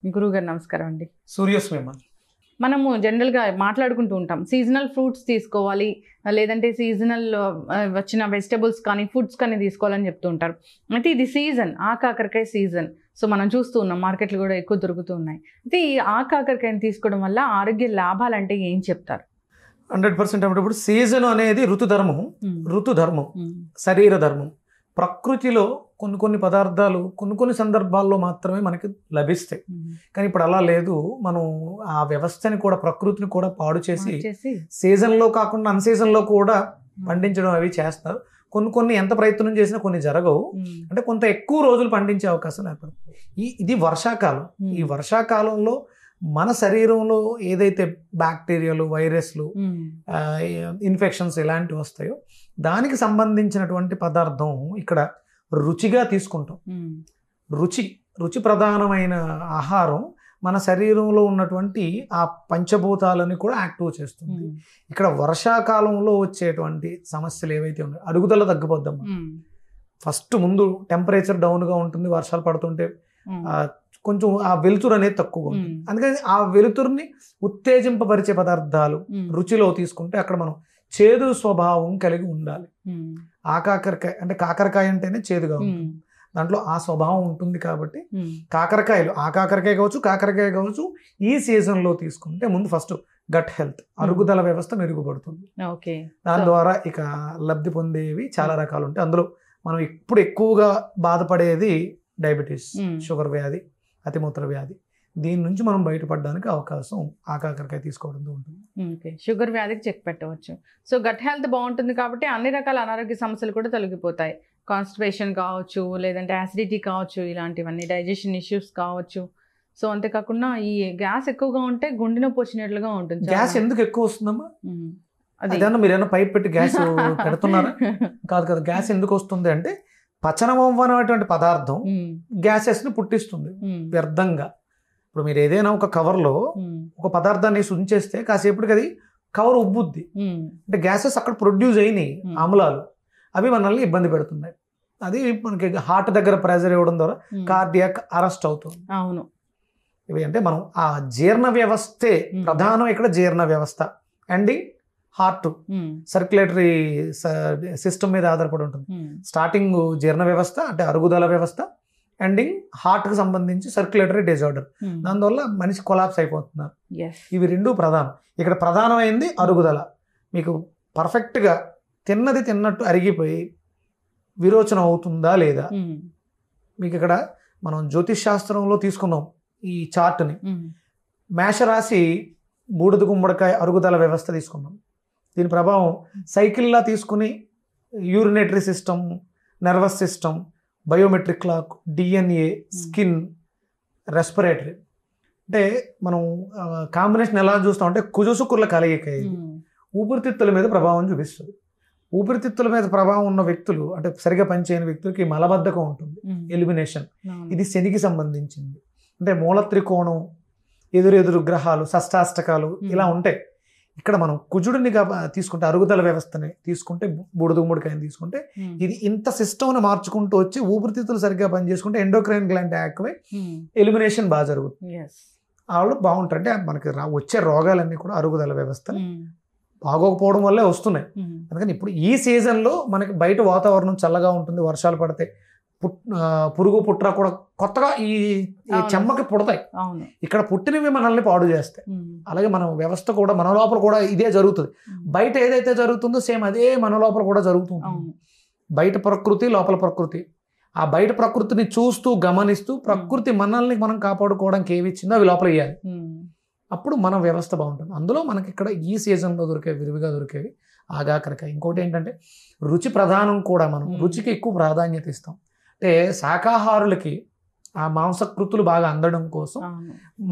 గురువుగారు నమస్కారం అండి. సూర్యస్మిమ. మనము జనరల్గా మాట్లాడుకుంటూ ఉంటాం, సీజనల్ ఫ్రూట్స్ తీసుకోవాలి, లేదంటే సీజనల్ వచ్చిన వెజిటబుల్స్ కానీ ఫుడ్స్ కానీ తీసుకోవాలని చెప్తూ ఉంటారు. అయితే ఇది సీజన్, ఆకాకరకాయ సీజన్. సో మనం చూస్తూ ఉన్నాం, మార్కెట్లు కూడా ఎక్కువ దొరుకుతూ ఉన్నాయి. అయితే ఈ ఆకాకరకాయని తీసుకోవడం వల్ల ఆరోగ్య లాభాలు అంటే ఏం చెప్తారు? 100% అప్పుడు సీజన్ అనేది ఋతుధర్మం, శరీర ధర్మం. ప్రకృతిలో కొన్ని పదార్థాలు కొన్ని సందర్భాల్లో మాత్రమే మనకి లభిస్తాయి. కానీ ఇప్పుడు అలా లేదు. మనం ఆ వ్యవస్థని కూడా, ప్రకృతిని కూడా పాడు చేసి సీజన్లో కాకుండా అన్సీజన్లో కూడా పండించడం అవి చేస్తారు. కొన్ని ఎంత ప్రయత్నం చేసినా కొన్ని జరగవు. అంటే కొంత ఎక్కువ రోజులు పండించే అవకాశం ఏర్పడుతుంది. ఇది వర్షాకాలం. ఈ వర్షాకాలంలో మన శరీరంలో ఏదైతే బ్యాక్టీరియాలు, వైరస్లు, ఇన్ఫెక్షన్స్ ఇలాంటివి వస్తాయో దానికి సంబంధించినటువంటి పదార్థం ఇక్కడ రుచిగా తీసుకుంటాం. రుచి ప్రధానమైన ఆహారం మన శరీరంలో ఉన్నటువంటి ఆ పంచభూతాలని కూడా యాక్టివ్ చేస్తుంది. ఇక్కడ వర్షాకాలంలో వచ్చేటువంటి సమస్యలు ఏవైతే ఉన్నాయో, అరుగుదల తగ్గిపోద్దమ్మా. ఫస్ట్ ముందు టెంపరేచర్ డౌన్గా ఉంటుంది, వర్షాలు పడుతుంటే కొంచెం ఆ వెలుతురు అనేది తక్కువగా ఉంటుంది. అందుకని ఆ వెలుతురుని ఉత్తేజింపబరిచే పదార్థాలు రుచిలో తీసుకుంటే అక్కడ మనం చేదు స్వభావం కలిగి ఉండాలి. ఆకాకరకాయ అంటే కాకరకాయ అంటేనే చేదుగా ఉంటుంది, దాంట్లో ఆ స్వభావం ఉంటుంది. కాబట్టి కాకరకాయలు, ఆకాకరకాయ కావచ్చు, కాకరకాయ కావచ్చు, ఈ సీజన్లో తీసుకుంటే ముందు ఫస్ట్ గట్ హెల్త్, అరుగుదల వ్యవస్థ మెరుగుపడుతుంది. దాని ద్వారా ఇక లబ్ధి పొందేవి చాలా రకాలు ఉంటాయి. అందులో మనం ఇప్పుడు ఎక్కువగా బాధపడేది డయాబెటీస్, షుగర్ వ్యాధి, అతిమూత్ర వ్యాధి. దీని నుంచి మనం బయటపడడానికి అవకాశం ఆకాకరకాయ తీసుకోవడంతో ఉంటుంది. షుగర్ వ్యాధికి చెక్ పెట్టవచ్చు. సో గట్ హెల్త్ బాగుంటుంది కాబట్టి అన్ని రకాల అనారోగ్య సమస్యలు కూడా తొలగిపోతాయి. కాన్స్టిపేషన్ కావచ్చు, లేదంటే యాసిడిటీ కావచ్చు, ఇలాంటివన్నీ డైజెషన్ ఇష్యూస్ కావచ్చు. సో అంతేకాకుండా ఈ గ్యాస్ ఎక్కువగా ఉంటే గుండె నొప్పి వచ్చినట్లుగా ఉంటుంది. గ్యాస్ ఎందుకు ఎక్కువ వస్తుందమ్మా? అదేనా మీరేమన్నా పైప్ పెట్టి గ్యాస్ పెడుతున్నారా? కాదు కదా. గ్యాస్ ఎందుకు వస్తుంది అంటే పచనం అవ్వనటువంటి పదార్థం గ్యాసెస్ని పుట్టిస్తుంది వ్యర్థంగా. ఇప్పుడు మీరు ఏదైనా ఒక కవర్లో ఒక పదార్థాన్ని ఉంచేస్తే కాసేపటికి అది కవర్ ఉబ్బుద్ది. అంటే గ్యాసెస్ అక్కడ ప్రొడ్యూస్ అయినాయి, ఆమ్లాలు, అవి మనల్ని ఇబ్బంది పెడుతున్నాయి. అది మనకి హార్ట్ దగ్గర ప్రెజర్ ఇవ్వడం ద్వారా కార్డియాక్ అరెస్ట్ అవుతుంది. అవును. ఇవి అంటే మనం ఆ జీర్ణ వ్యవస్థే ప్రధానం ఇక్కడ. జీర్ణ వ్యవస్థ అండ్ హార్ట్, సర్క్యులేటరీ సిస్టమ్ మీద ఆధారపడి ఉంటుంది. స్టార్టింగ్ జీర్ణ వ్యవస్థ అంటే అరుగుదల వ్యవస్థ, ఎండింగ్ హార్ట్కి సంబంధించి సర్క్యులేటరీ డిజార్డర్. దానివల్ల మనిషి కొలాప్స్ అయిపోతున్నారు. ఇవి రెండు ప్రధానం. ఇక్కడ ప్రధానమైంది అరుగుదల. మీకు పర్ఫెక్ట్గా తిన్నది తిన్నట్టు అరిగిపోయి విరోచన అవుతుందా లేదా? మీకు ఇక్కడ మనం జ్యోతిష్ శాస్త్రంలో తీసుకున్నాం ఈ చార్ట్ని. మేషరాశి బూడిద గుమ్మడికాయ అరుగుదల వ్యవస్థ తీసుకున్నాం. దీని ప్రభావం సైకిల్లా తీసుకుని urinary system, nervous system, biometric clock, DNA, skin, respiratory. అంటే మనం కాంబినేషన్ ఎలా చూస్తామంటే కుజశుక్రుల కలయిక. ఊపిరితిత్తుల మీద ప్రభావం చూపిస్తుంది. ఊపిరితిత్తుల మీద ప్రభావం ఉన్న వ్యక్తులు అంటే సరిగా పనిచేయని వ్యక్తులకి మలబద్ధకం ఉంటుంది, ఎలిమినేషన్. ఇది శనికి సంబంధించింది. అంటే మూల త్రికోణం, ఎదురెదురు గ్రహాలు, షష్టాష్టకాలు ఇలా ఉంటాయి. ఇక్కడ మనం కుజుడిని తీసుకుంటే, అరుగుదల వ్యవస్థని తీసుకుంటే, బూడిద గుమ్మడికాయని తీసుకుంటే, ఇది ఇంత సిస్టమ్ని మార్చుకుంటూ వచ్చి ఊపిరితిత్తులు సరిగ్గా పనిచేసుకుంటే ఎండోక్రైన్ గ్లాండ్ యాక్టివ్ అయి ఎలిమినేషన్ బాగా జరుగుతుంది. వాళ్ళు బాగుంటారు. అంటే మనకి వచ్చే రోగాలన్నీ కూడా అరుగుదల వ్యవస్థ బాగోకపోవడం వల్లే వస్తున్నాయి. అందుకని ఇప్పుడు ఈ సీజన్లో మనకి బయట వాతావరణం చల్లగా ఉంటుంది, వర్షాలు పడతాయి, పురుగు పుట్ర కూడా కొత్తగా ఈ చెమ్మకి పుడతాయి. ఇక్కడ పుట్టినవి మనల్ని పాడు చేస్తాయి. అలాగే మన వ్యవస్థ కూడా, మన లోపల కూడా ఇదే జరుగుతుంది. బయట ఏదైతే జరుగుతుందో సేమ్ అదే మన లోపల కూడా జరుగుతుంది. బయట ప్రకృతి, లోపల ప్రకృతి. ఆ బయట ప్రకృతిని చూస్తూ గమనిస్తూ ప్రకృతి మనల్ని మనం కాపాడుకోవడానికి ఏవి ఇచ్చిందో అవి లోపల ఇవ్వాలి. అప్పుడు మన వ్యవస్థ బాగుంటుంది. అందులో మనకి ఇక్కడ ఈ సీజన్లో దొరికేవి, విరివిగా దొరికేవి ఆగాకరకాయ. ఇంకోటి ఏంటంటే రుచి ప్రధానం కూడా. మనం రుచికి ఎక్కువ ప్రాధాన్యత ఇస్తాం. అంటే శాకాహారులకి ఆ మాంసకృతులు బాగా అందడం కోసం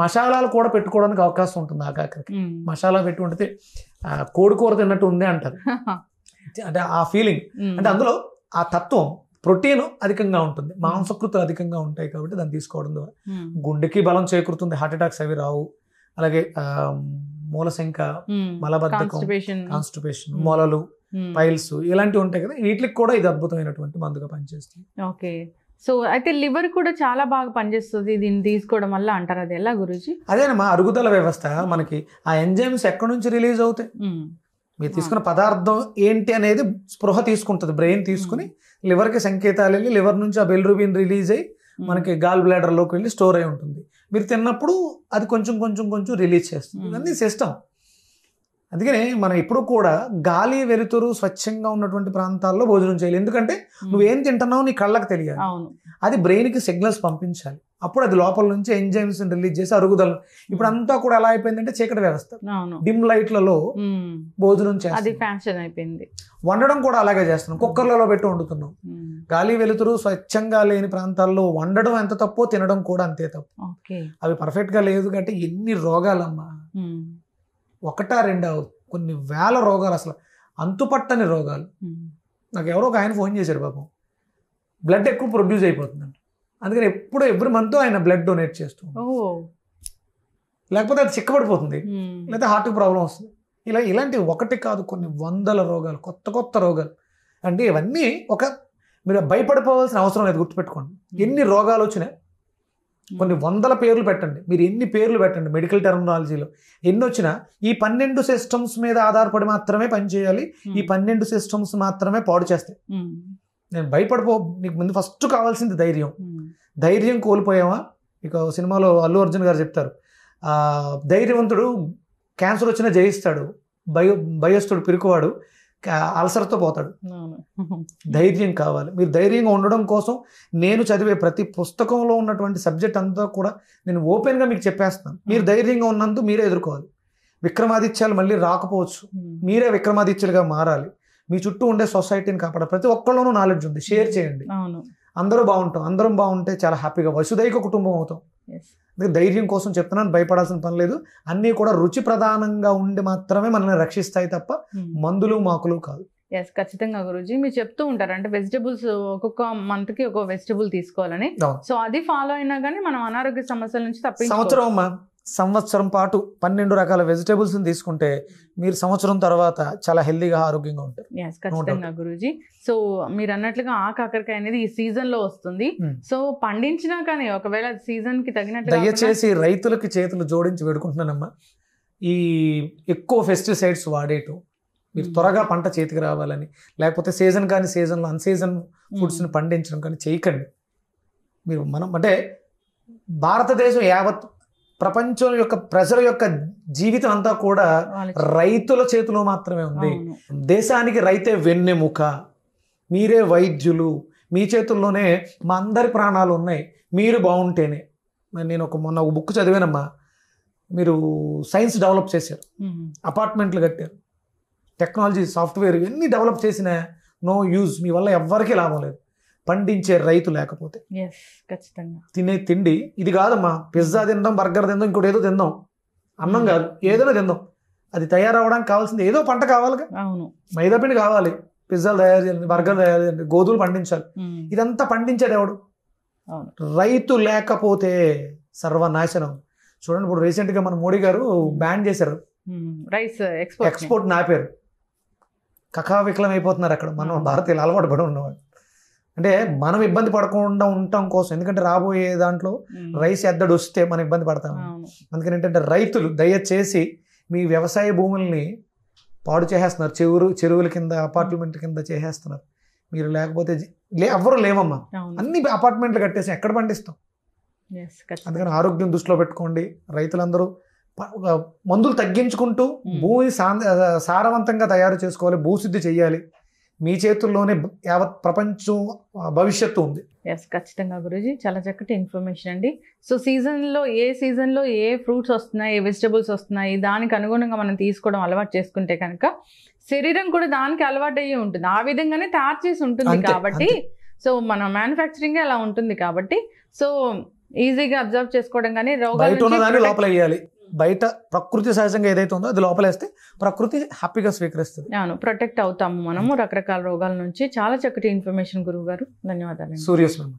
మసాలాలు కూడా పెట్టుకోవడానికి అవకాశం ఉంటుంది. ఆకాకరకాయ మసాలా పెట్టి ఉంటే కోడికూర తిన్నట్టు ఉంది అంటారు. అంటే ఆ ఫీలింగ్, అంటే అందులో ఆ తత్వం, ప్రోటీన్ అధికంగా ఉంటుంది, మాంసకృతులు అధికంగా ఉంటాయి. కాబట్టి దాన్ని తీసుకోవడం ద్వారా గుండెకి బలం చేకూరుతుంది, హార్ట్ అటాక్స్ అవి రావు. అలాగే మూలశంక, మలబద్ధకం, కాన్స్టిపేషన్, మొలలు, పైల్స్ ఇలాంటివి ఉంటాయి కదా, వీటికి కూడా ఇది అద్భుతమైనటువంటి మందుగా పనిచేస్తుంది. ఓకే. సో అయితే లివర్ కూడా చాలా బాగా పనిచేస్తుంది దీన్ని తీసుకోవడం వల్ల అంటారు, అది ఎలా గురూజీ? అదేనమ్మా, అరుగుదల వ్యవస్థ మనకి ఆ ఎంజైమ్స్ ఎక్కడి నుంచి రిలీజ్ అవుతాయి, మీరు తీసుకున్న పదార్థం ఏంటి అనేది స్పృహ తీసుకుంటుంది బ్రెయిన్ తీసుకుని, లివర్కి సంకేతాలు వెళ్ళి లివర్ నుంచి ఆ బిలిరూబిన్ రిలీజ్ అయ్యి మనకి గాల్ బ్లాడర్లోకి వెళ్ళి స్టోర్ అయి ఉంటుంది. మీరు తిన్నప్పుడు అది కొంచెం కొంచెం కొంచెం రిలీజ్ చేస్తుంది. ఇవన్నీ సిస్టమ్. అందుకనే మనం ఎప్పుడు కూడా గాలి వెలుతురు స్వచ్ఛంగా ఉన్నటువంటి ప్రాంతాల్లో భోజనం చేయాలి. ఎందుకంటే నువ్వేం తింటున్నావు నీ కళ్ళకి తెలియాలి, అది బ్రెయిన్కి సిగ్నల్స్ పంపించాలి. అప్పుడు అది లోపల నుంచి ఎంజైమ్స్ రిలీజ్ చేసి అరుగుదల. ఇప్పుడు అంతా కూడా ఎలా అయిపోయిందంటే చీకటి వ్యవస్థ, డిమ్ లైట్లలో భోజనం చేయాలి, ఫ్యాషన్ అయిపోయింది. వండడం కూడా అలాగే చేస్తున్నాం, కుక్కర్లలో పెట్టి వండుతున్నాం. గాలి వెలుతురు స్వచ్ఛంగా లేని ప్రాంతాల్లో వండడం ఎంత తప్పో తినడం కూడా అంతే తప్పు. అవి పర్ఫెక్ట్గా లేదు కాబట్టి ఎన్ని రోగాలమ్మా, ఒకటా రెండా కొన్ని వేల రోగాలు, అసలు అంతుపట్టని రోగాలు. నాకు ఎవరో ఒక ఆయన ఫోన్ చేశారు, పాపం బ్లడ్ ఎక్కువ ప్రొడ్యూస్ అయిపోతుందంట, అందుకని ఎప్పుడు ఎవ్రీ మంత్ ఆయన బ్లడ్ డొనేట్ చేస్తూ, లేకపోతే అది చిక్కబడిపోతుంది, లేకపోతే హార్ట్కి ప్రాబ్లం వస్తుంది. ఇలాంటివి ఒకటి కాదు, కొన్ని వందల రోగాలు, కొత్త కొత్త రోగాలు. అంటే ఇవన్నీ మీరు భయపడిపోవాల్సిన అవసరం లేదు, గుర్తుపెట్టుకోండి. ఎన్ని రోగాలు వచ్చినాయి, కొన్ని వందల పేర్లు పెట్టండి, మీరు ఎన్ని పేర్లు పెట్టండి మెడికల్ టెర్మినాలజీలో, ఎన్ని వచ్చినా ఈ 12 సిస్టమ్స్ మీద ఆధారపడి మాత్రమే పనిచేయాలి. ఈ 12 సిస్టమ్స్ మాత్రమే పాడు చేస్తాయి. నేను నీకు ముందు ఫస్ట్ కావాల్సింది ధైర్యం. ధైర్యం కోల్పోయావా, ఇక సినిమాలో అల్లు అర్జున్ గారు చెప్తారు, ధైర్యవంతుడు క్యాన్సర్ వచ్చినా జయిస్తాడు, భయస్తుడు పిరుకువాడు అల్సర్తో పోతాడు. ధైర్యం కావాలి. మీరు ధైర్యంగా ఉండడం కోసం నేను చదివే ప్రతి పుస్తకంలో ఉన్నటువంటి సబ్జెక్ట్ అంతా కూడా నేను ఓపెన్గా మీకు చెప్పేస్తాను. మీరు ధైర్యంగా ఉన్నందుకు మీరే ఎదుర్కోవాలి. విక్రమాదిత్యాలు మళ్ళీ రాకపోవచ్చు, మీరే విక్రమాదిత్యులుగా మారాలి. మీ చుట్టూ ఉండే సొసైటీని కాపాడాలి. ప్రతి ఒక్కళ్ళలోనూ నాలెడ్జ్ ఉంది, షేర్ చేయండి. అందరూ బాగుంటాం, అందరం బాగుంటే చాలా హ్యాపీగా వసుదైక కుటుంబం అవుతాం. ధైర్యం కోసం చెప్తున్నాను, భయపడాల్సిన పని లేదు. అన్నీ కూడా రుచి ప్రధానంగా ఉండి మాత్రమే మనల్ని రక్షిస్తాయి తప్ప మందులు మాకులు కాదు. ఎస్, ఖచ్చితంగా గురూజీ. మీరు చెప్తూ ఉంటారు అంటే వెజిటబుల్స్ ఒక్కొక్క మంత్కి ఒక వెజిటబుల్ తీసుకోవాలని. సో అది ఫాలో అయినా కానీ మనం అనారోగ్య సమస్యల నుంచి సంవత్సరం పాటు 12 రకాల వెజిటబుల్స్ తీసుకుంటే మీరు సంవత్సరం తర్వాత చాలా హెల్దీగా ఆరోగ్యంగా ఉంటారు. ఖచ్చితంగా గురూజీ. సో మీరు అన్నట్లుగా ఆ కాకరకాయ అనేది ఈ సీజన్ లో వస్తుంది. సో పండించినా కానీ ఒకవేళ సీజన్ కి తగినట్లు, దయచేసి రైతులకి చేతులు జోడించి వేడుకుంటున్నానమ్మా, ఈ ఎక్కువ పెస్టిసైడ్స్ వాడేయటం, మీరు త్వరగా పంట చేతికి రావాలని, లేకపోతే సీజన్ కానీ సీజన్లో అన్సీజన్ ఫుడ్స్ని పండించడం కానీ చేయకండి. మీరు అంటే భారతదేశం యావత్ ప్రపంచం యొక్క ప్రజల యొక్క జీవితం అంతా కూడా రైతుల చేతిలో మాత్రమే ఉంది. దేశానికి రైతే వెన్నెముక, మీరే వైద్యులు, మీ చేతుల్లోనే మా అందరి ప్రాణాలు ఉన్నాయి. మీరు బాగుంటేనే. నేను మొన్న ఒక బుక్ చదివానమ్మా, మీరు సైన్స్ డెవలప్ చేశారు, అపార్ట్మెంట్లు కట్టారు, టెక్నాలజీ సాఫ్ట్వేర్ ఇవన్నీ డెవలప్ చేసిన నో యూజ్, మీ వల్ల ఎవ్వరికీ లాభం లేదు పండించే రైతు లేకపోతే. తినే తిండి ఇది కాదమ్మా, పిజ్జా తిందాం, బర్గర్ తిందాం, ఇంకోటి ఏదో తిందాం, అన్నం కాదు ఏదైనా తిందాం. అది తయారవడానికి కావాల్సింది ఏదో పంట కావాలిగా. మైదా పిండి కావాలి, పిజ్జాలు తయారు చేయాలి, బర్గర్ తయారు చేయాలి, గోధుమలు పండించాలి. ఇదంతా పండించేది ఎవడు? రైతు లేకపోతే సర్వనాశనం. చూడండి, ఇప్పుడు రీసెంట్గా మన మోడీ గారు బ్యాన్ చేశారు, రైస్ ఎక్స్పోర్ట్ ఆపారు. కకావికలం అయిపోతున్నారు అక్కడ మన భారతీయులు అలవాటు పడి ఉన్నవాడు. అంటే మనం ఇబ్బంది పడకుండా ఉండటం కోసం, ఎందుకంటే రాబోయే దాంట్లో రైస్ ఎద్దడు వస్తే మనం ఇబ్బంది పడతాం. అందుకని ఏంటంటే రైతులు దయచేసి మీ వ్యవసాయ భూముల్ని పాడు చేసేస్తున్నారు, చెరువుల కింద అపార్ట్మెంట్ కింద చేసేస్తున్నారు. మీరు లేకపోతే ఎవరు లేవమ్మా, అన్ని అపార్ట్మెంట్లు కట్టేసి ఎక్కడ పండిస్తాం? అందుకని ఆరోగ్యం దృష్టిలో పెట్టుకోండి. రైతులందరూ మందులు తగ్గించుకుంటూ భూమి సారవంతంగా తయారు చేసుకోవాలి, భూశుద్ధి చెయ్యాలి. మీ చేతుల్లోనే యావత్ ప్రపంచం భవిష్యత్తు ఉంది. ఖచ్చితంగా గురూజీ, చాలా చక్కటి ఇన్ఫర్మేషన్ అండి. సో సీజన్లో ఏ ఫ్రూట్స్ వస్తున్నాయి, ఏ వెజిటబుల్స్ వస్తున్నాయి, దానికి అనుగుణంగా మనం తీసుకోవడం అలవాటు చేసుకుంటే కనుక శరీరం కూడా దానికి అలవాటు అయ్యి ఉంటుంది, ఆ విధంగానే తయారు చేసి ఉంటుంది కాబట్టి. సో మన మ్యానుఫ్యాక్చరింగ్ అలా ఉంటుంది కాబట్టి సో ఈజీగా అబ్జర్వ్ చేసుకోవడం కానీ రోగాలు లోపల వేయాలి. బయట ప్రకృతి సహజంగా ఏదైతే ఉందో అది లోపలేస్తే ప్రకృతి హ్యాపీగా స్వీకరిస్తుంది. ప్రొటెక్ట్ అవుతాము మనము రకరకాల రోగాల నుంచి. చాలా చక్కటి ఇన్ఫర్మేషన్ గురువు గారు, ధన్యవాదాలు. సూర్యస్వామి.